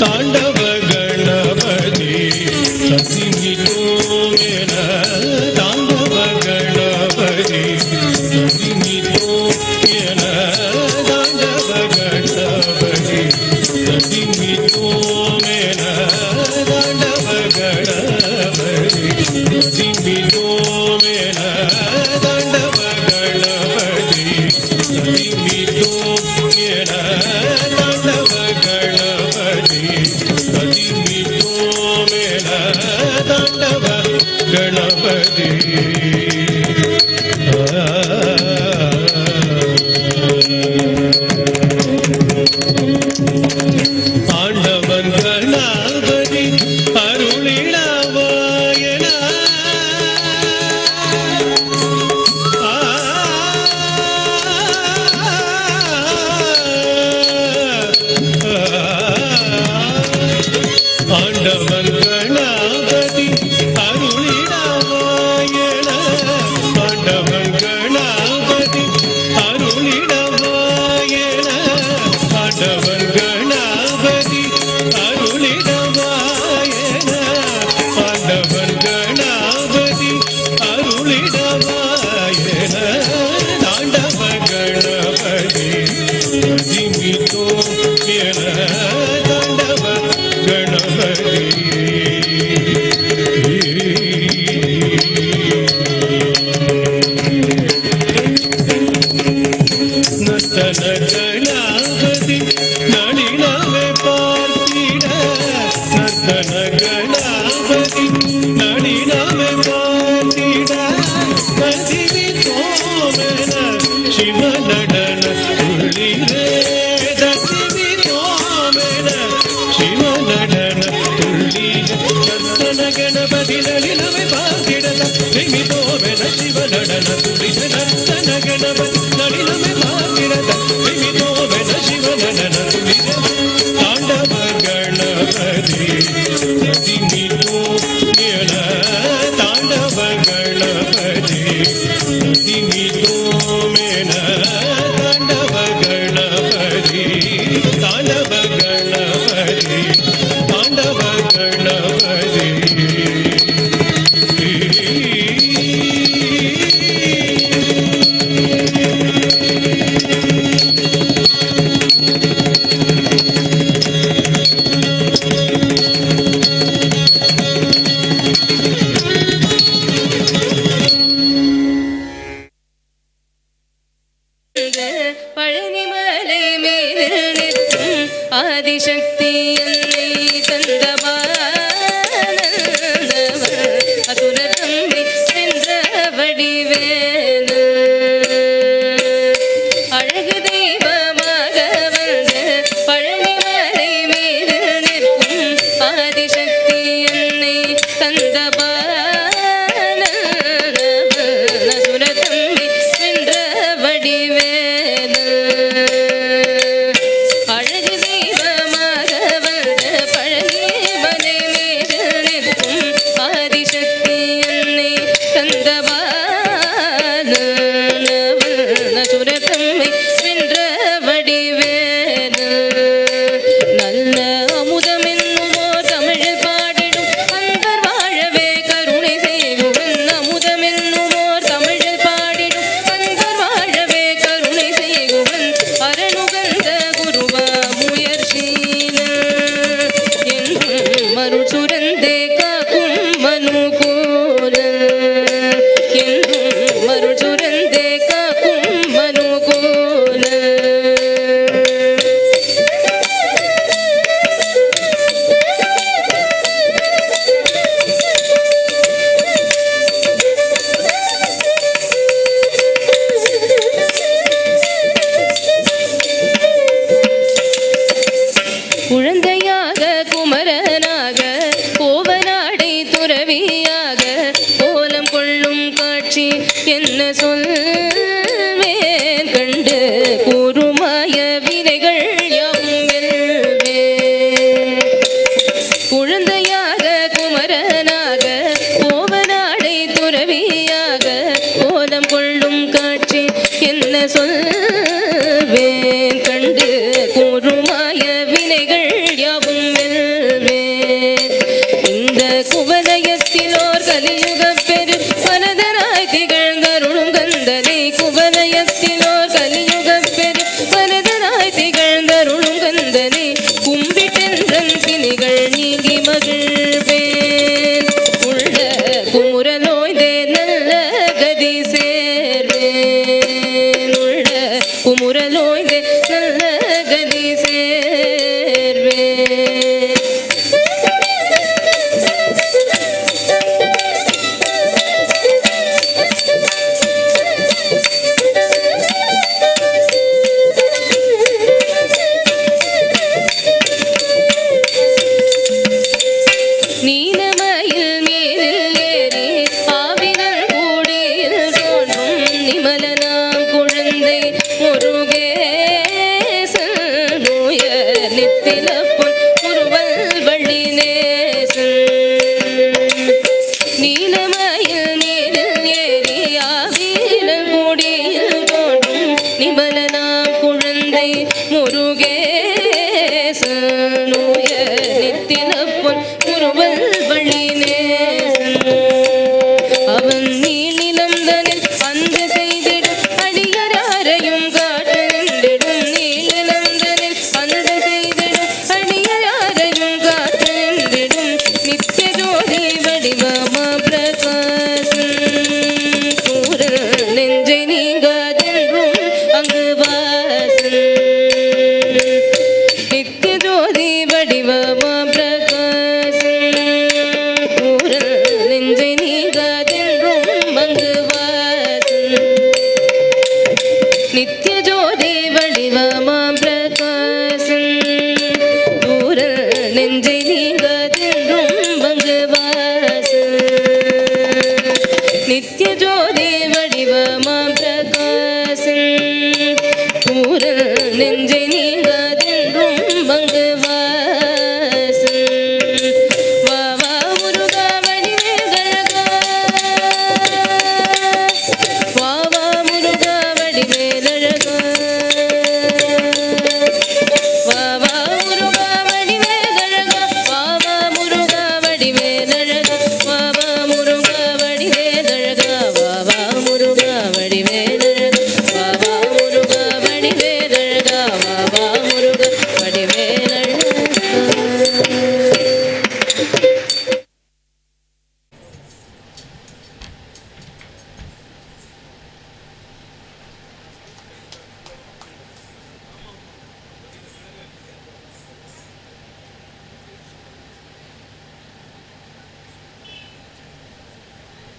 தாண்டவ கணபதி சதிமிதோ மேன தாண்டவ கணபதி சதிமிதோ மேன தாண்டவ கணபதி சதிமிதோ மேன தாண்டவ கணபதி சதிமிதோ மேன தாண்டவ கணபதி சதிமிதோ மேன தாண்டவ கணபதி சதிமிதோ மேன தாண்டவ கணபதி ஆண்டவன் கணபதி அருளிடவாயன ஆண்டவன் கணபதி அருளிடவாயன ஆண்டவன் கணபதி அருளிடவாயன ஆண்டவன் கணபதி அருளிடவாயன ஆண்டவன் கணபதி அருளிடவாயன தாண்டவ கணபதி சதிமிதோ மேன தாண்டவ கணபதி நர்த்தன கணபதி நளினவே பார்த்திட நர்த்தன கணபதி நளினவே பார்த்திட சதிமிதோ மேன சிவ நடன துள்ளிரே சதிமிதோ மேன சிவ நடன துள்ளிர நர்த்தன கணபதி நளினவே பார்த்திட சதிமிதோ மேன சிவ நடன துள்ளிர நர்த்தன கணபதி நளினவே பார்த்திட சதிமிதோ மேன சிவ நடன துள்ளிர தாண்டவ கணபதி சதிமிதோ மேன தாண்டவ கணபதி சதிமிதோ மேன தாண்டவ கணபதி தாண்டவ கணபதி தாண்டவ கணபதி பழனிமலை மேல் நிற்கும் ஆதிசக்தி என்னை தந்தவானவன் அசுரர் தம்மை சென்ற வடிவேலு அழகு தெய்வமாக வந்து பழனிமலை மேல் நிற்கும் ஆதிசக்தி என்னை தந்தவானவன் அசுரர் தம்மை சென்ற வடிவேலு அழகு தெய்வமாக வந்து பழனிமலை நல்ல கதி சேர்வே. நீலமயில் மேலில் ஏறி ஆவினல் கூடியில் தோன்றும் நிமலனாம் குழந்தை முருகேசன் நோயர் நித்திலப்பொன் முருவல் வள்ளி நேசன். நீலமயில் மேலில் ஏறி ஆவினல் கூடியில் தோன்றும் நிமலனாம் குழந்தை முருகேசன் நோயர் நித்தில